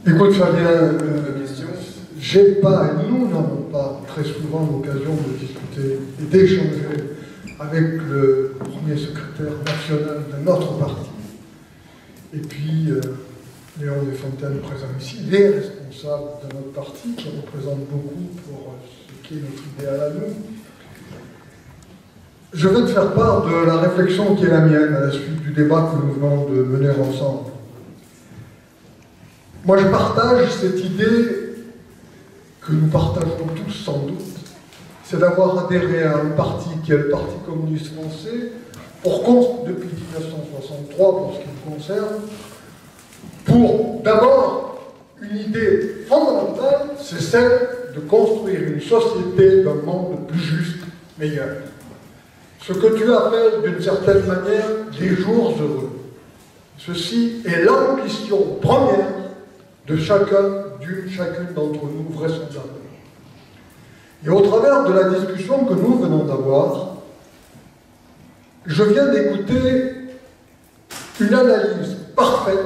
Écoute Fabien, j'ai pas, et nous n'avons pas très souvent l'occasion de discuter et d'échanger avec le premier secrétaire national de notre parti. Et puis, Léon Desfontaines, présent ici, il est responsable de notre parti, qui représente beaucoup pour ce qui est notre idéal à nous. Je vais te faire part de la réflexion qui est la mienne à la suite du débat que nous venons de mener ensemble. Moi, je partage cette idée que nous partageons tous sans doute, c'est d'avoir adhéré à un parti qui est le Parti communiste français, depuis 1963 pour ce qui me concerne, pour d'abord une idée fondamentale, c'est celle de construire une société d'un monde plus juste, meilleur. Ce que tu appelles d'une certaine manière des jours heureux. Ceci est l'ambition première de chacune d'entre nous, vraisemblablement. Et au travers de la discussion que nous venons d'avoir, je viens d'écouter une analyse parfaite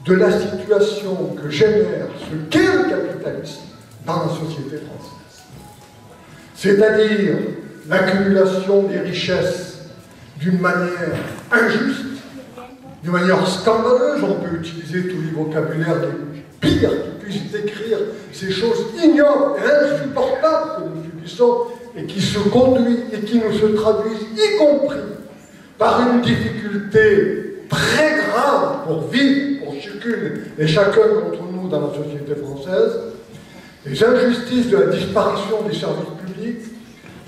de la situation que génère ce qu'est le capitalisme dans la société française. C'est-à-dire l'accumulation des richesses d'une manière injuste, d'une manière scandaleuse. On peut utiliser tous les vocabulaires les pires qui puissent décrire ces choses ignobles et insupportables que nous subissons et qui se conduisent et qui nous se traduisent, y compris par une difficulté très grave pour vivre, pour chacune et chacun d'entre nous dans la société française, les injustices de la disparition des services publics,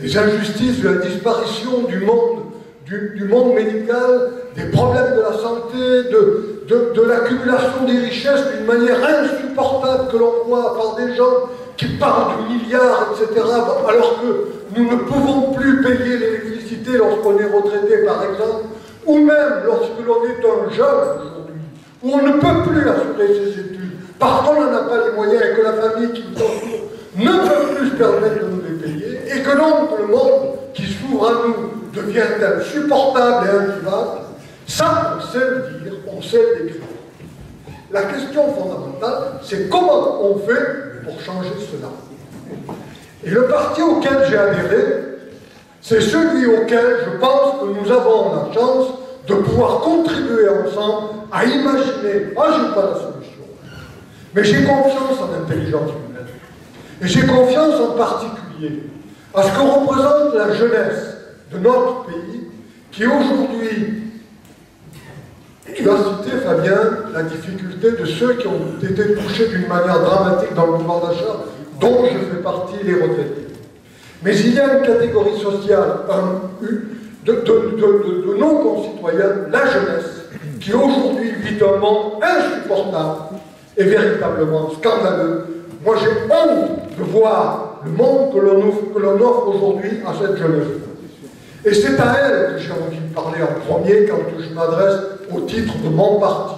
les injustices de la disparition du monde médical, des problèmes de la santé, de l'accumulation des richesses d'une manière insupportable que l'on voit par des gens qui parlent de milliards, etc., alors que nous ne pouvons plus payer l'électricité lorsqu'on est retraité, par exemple, ou même lorsque l'on est un jeune aujourd'hui, où on ne peut plus assurer ses études, parce qu'on n'en a pas les moyens et que la famille qui nous entoure ne peut plus se permettre de nous les payer, et que donc le monde qui s'ouvre à nous devient insupportable et invivable. Ça, on sait le dire, on sait le décrire. La question fondamentale, c'est comment on fait pour changer cela. Et le parti auquel j'ai adhéré, c'est celui auquel je pense que nous avons la chance de pouvoir contribuer ensemble à imaginer. Moi, je n'ai pas la solution, mais j'ai confiance en l'intelligence humaine. Et j'ai confiance en particulier à ce que représente la jeunesse de notre pays, qui aujourd'hui, tu as cité, Fabien, la difficulté de ceux qui ont été touchés d'une manière dramatique dans le pouvoir d'achat, dont je fais partie, les retraités. Mais il y a une catégorie sociale de nos concitoyens, la jeunesse, qui aujourd'hui vit un monde insupportable et véritablement scandaleux. Moi, j'ai honte de voir le monde que l'on offre aujourd'hui à cette jeunesse. Et c'est à elle que j'ai envie de parler en premier quand je m'adresse au titre de mon parti.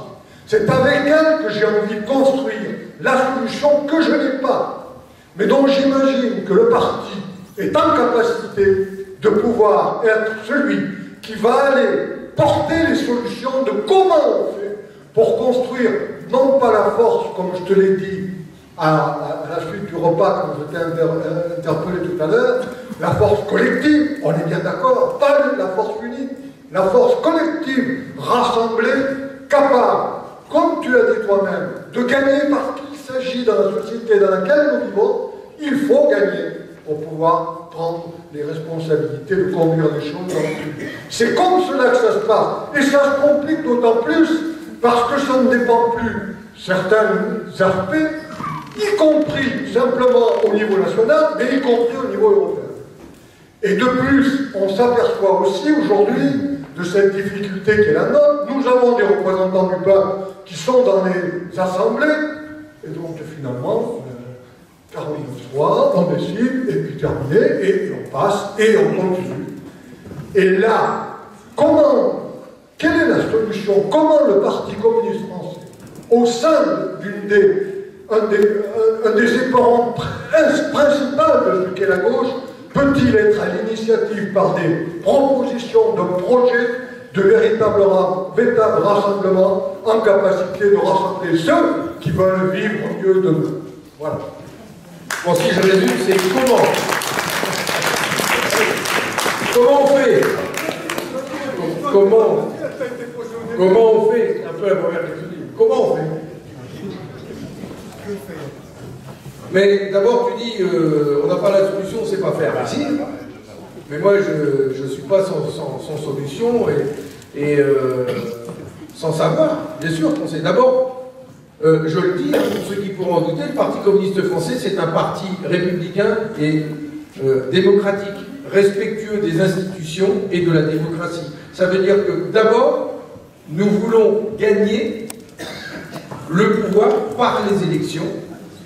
C'est avec elle que j'ai envie de construire la solution que je n'ai pas, mais dont j'imagine que le parti est en capacité de pouvoir être celui qui va aller porter les solutions de comment on fait pour construire, non pas la force, comme je te l'ai dit, à la suite du repas, comme je t'ai interpellé tout à l'heure, la force collective, on est bien d'accord, pas la force unique, la force collective, rassemblée, capable, comme tu l'as dit toi-même, de gagner parce qu'il s'agit dans la société dans laquelle nous vivons, il faut gagner pour pouvoir prendre les responsabilités de conduire les choses dans le public. C'est comme cela que ça se passe. Et ça se complique d'autant plus parce que ça ne dépend plus certains aspects, y compris simplement au niveau national, mais y compris au niveau européen. Et de plus, on s'aperçoit aussi aujourd'hui de cette difficulté qui est la nôtre. Nous avons des représentants du peuple qui sont dans les assemblées, et donc finalement, 49 fois, on décide, et puis terminé, et on passe, et on continue. Et là, quelle est la solution? Comment le Parti communiste français, au sein un des éperons principaux de ce qu'est la gauche, peut-il être à l'initiative par des propositions de projets de véritables rassemblements en capacité de rassembler ceux qui veulent vivre mieux demain. Voilà. Bon, si je résume, c'est comment on fait Comment on fait un peu la première question. Comment on fait? Mais d'abord, tu dis, on n'a pas la solution, on ne sait pas faire. Mais si. Mais moi, je ne suis pas sans solution et sans savoir. Bien sûr qu'on sait. D'abord, je le dis, pour ceux qui pourront en douter, le Parti communiste français, c'est un parti républicain et démocratique, respectueux des institutions et de la démocratie. Ça veut dire que, d'abord, nous voulons gagner le pouvoir par les élections.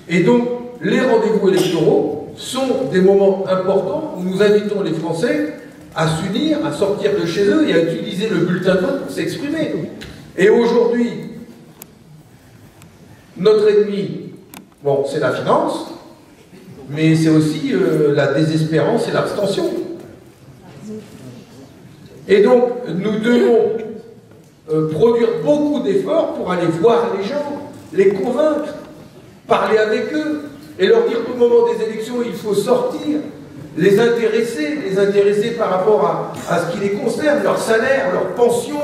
Et donc, les rendez-vous électoraux sont des moments importants où nous invitons les Français à s'unir, à sortir de chez eux et à utiliser le bulletin de vote pour s'exprimer. Et aujourd'hui, notre ennemi, bon, c'est la finance, mais c'est aussi la désespérance et l'abstention. Et donc, nous devons produire beaucoup d'efforts pour aller voir les gens, les convaincre, parler avec eux, et leur dire qu'au moment des élections, il faut sortir, les intéresser par rapport à ce qui les concerne, leur salaire, leur pension,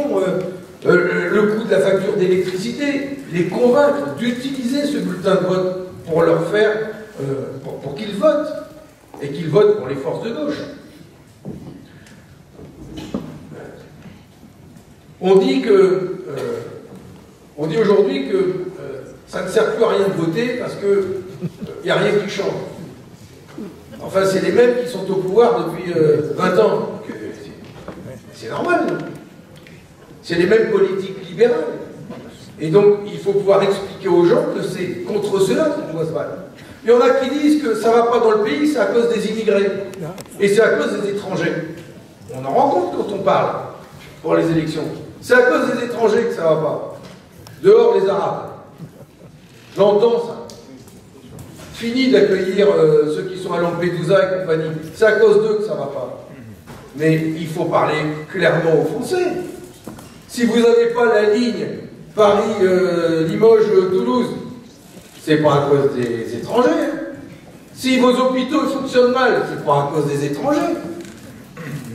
le coût de la facture d'électricité, les convaincre d'utiliser ce bulletin de vote pour leur faire, pour qu'ils votent, et qu'ils votent pour les forces de gauche. On dit aujourd'hui que ça ne sert plus à rien de voter parce qu'il n'y a rien qui change. Enfin, c'est les mêmes qui sont au pouvoir depuis 20 ans. C'est normal. C'est les mêmes politiques libérales. Et donc, il faut pouvoir expliquer aux gens que c'est contre cela qu'on doit se battre. Il y en a qui disent que ça ne va pas dans le pays, c'est à cause des immigrés. Et c'est à cause des étrangers. On en rend compte quand on parle pour les élections. C'est à cause des étrangers que ça ne va pas. Dehors les Arabes. J'entends ça. Fini d'accueillir ceux qui sont à Lampedusa et compagnie. C'est à cause d'eux que ça ne va pas. Mais il faut parler clairement aux Français. Si vous n'avez pas la ligne Paris-Limoges-Toulouse, c'est pas à cause des étrangers. Si vos hôpitaux fonctionnent mal, c'est pas à cause des étrangers.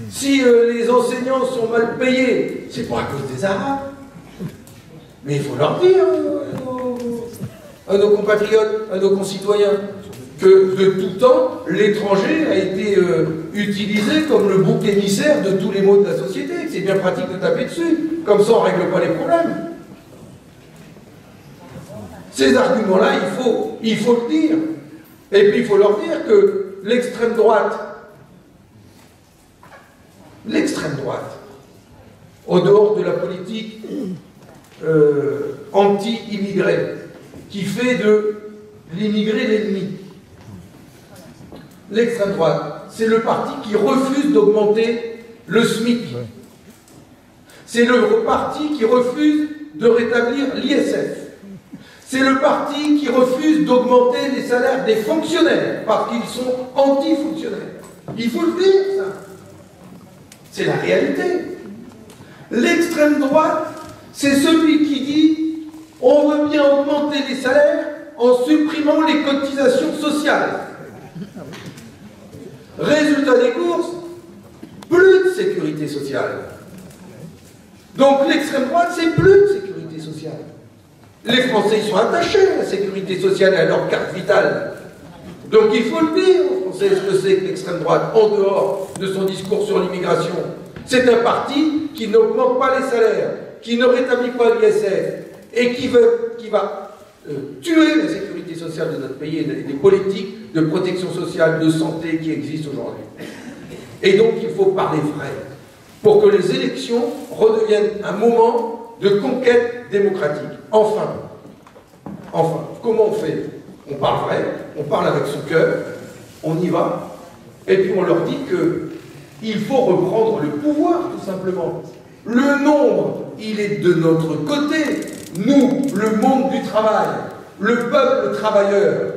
Si les enseignants sont mal payés, c'est pas à cause des Arabes. Mais il faut leur dire à nos compatriotes, à nos concitoyens, que de tout temps, l'étranger a été utilisé comme le bouc émissaire de tous les maux de la société. C'est bien pratique de taper dessus. Comme ça, on ne règle pas les problèmes. Ces arguments-là, il faut le dire. Et puis, il faut leur dire que l'extrême droite, au dehors de la politique anti-immigré, qui fait de l'immigré l'ennemi. L'extrême droite, c'est le parti qui refuse d'augmenter le SMIC. C'est le parti qui refuse de rétablir l'ISF. C'est le parti qui refuse d'augmenter les salaires des fonctionnaires, parce qu'ils sont anti-fonctionnaires. Il faut le dire, ça. C'est la réalité. L'extrême droite, c'est celui qui dit on veut bien augmenter les salaires en supprimant les cotisations sociales. Résultat des courses, plus de sécurité sociale. Donc l'extrême droite, c'est plus de sécurité sociale. Les Français, ils sont attachés à la sécurité sociale et à leur carte vitale. Donc il faut le dire aux Français ce que c'est que l'extrême droite, en dehors de son discours sur l'immigration. C'est un parti qui n'augmente pas les salaires, qui ne rétablit pas l'ISF, et qui va tuer la sécurité sociale de notre pays et des politiques de protection sociale, de santé qui existent aujourd'hui. Et donc il faut parler vrai, pour que les élections redeviennent un moment de conquête démocratique. Enfin, comment on fait? On parle vrai, on parle avec son cœur, on y va, et puis on leur dit qu'il faut reprendre le pouvoir, tout simplement. Le nombre, il est de notre côté. Nous, le monde du travail, le peuple travailleur,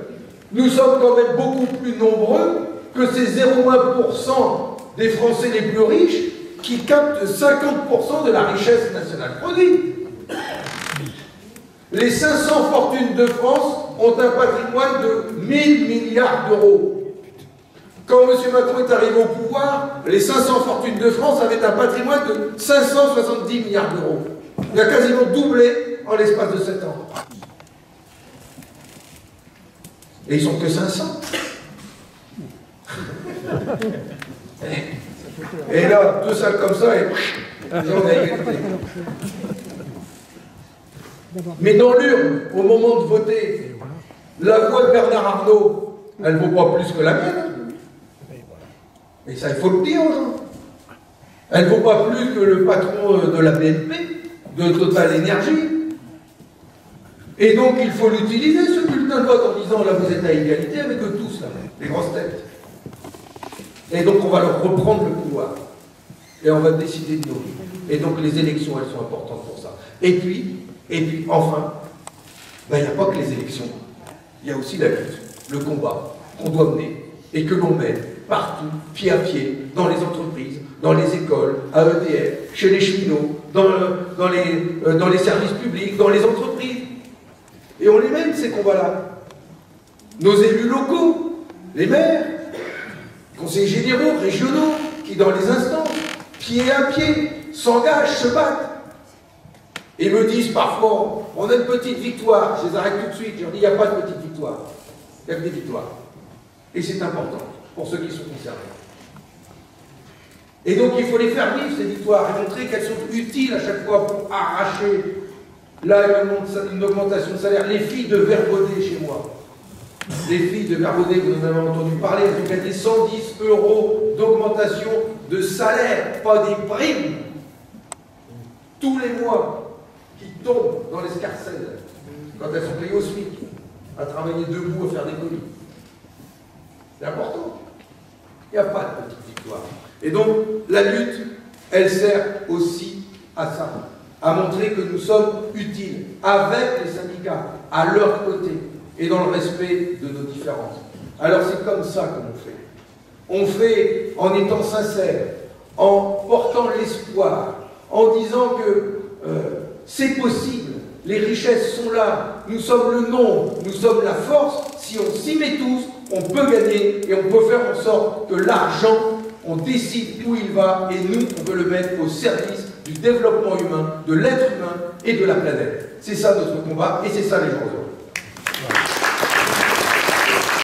nous sommes quand même beaucoup plus nombreux que ces 0,1% des Français les plus riches qui captent 50% de la richesse nationale produite. Les 500 fortunes de France ont un patrimoine de 1000 milliards d'euros. Quand M. Macron est arrivé au pouvoir, les 500 fortunes de France avaient un patrimoine de 570 milliards d'euros. Il a quasiment doublé en l'espace de 7 ans. Et ils sont que 500. Et là, deux salles comme ça, et on a égalité. Mais dans l'urne, au moment de voter, la voix de Bernard Arnault, elle ne vaut pas plus que la mienne. Et ça, il faut le dire aux gens. Elle ne vaut pas plus que le patron de la BNP, de Total Énergie. Et donc, il faut l'utiliser, ce bulletin de vote, en disant, là, vous êtes à égalité avec eux tous, là, les grosses têtes. Et donc, on va leur reprendre le pouvoir. Et on va décider de nos vies. Et donc, les élections, elles sont importantes pour ça. Et puis enfin, ben, il n'y a pas que les élections. Il y a aussi la lutte, le combat qu'on doit mener et que l'on mène partout, pied à pied, dans les entreprises, dans les écoles, à EDF, chez les cheminots, dans les services publics, dans les entreprises. Et on les mène, ces combats-là. Nos élus locaux, les maires, conseillers généraux, régionaux, qui dans les instances, pied à pied, s'engagent, se battent. Et me disent parfois, on a une petite victoire, je les arrête tout de suite, je leur dis, il n'y a pas de petite victoire, il n'y a que des victoires. Et c'est important pour ceux qui sont concernés. Et donc il faut les faire vivre, ces victoires, et montrer qu'elles sont utiles à chaque fois pour arracher, là, une augmentation de salaire. Les filles de Verbaudet chez moi, les filles de Verbaudet, vous en avez entendu parler, elles ont gagné 110 € d'augmentation de salaire, pas des primes, tous les mois, qui tombent dans l'escarcelle, quand elles sont payées au SMIC, à travailler debout, à faire des colis. C'est important. Il n'y a pas de petite victoire. Et donc, la lutte, elle sert aussi à ça, à montrer que nous sommes utiles, avec les syndicats, à leur côté, et dans le respect de nos différences. Alors c'est comme ça que l'on fait. On fait en étant sincère, en portant l'espoir, en disant que c'est possible, les richesses sont là, nous sommes le nombre, nous sommes la force, si on s'y met tous, on peut gagner et on peut faire en sorte que l'argent, on décide où il va et nous, on peut le mettre au service du développement humain, de l'être humain et de la planète. C'est ça notre combat et c'est ça les gens heureux.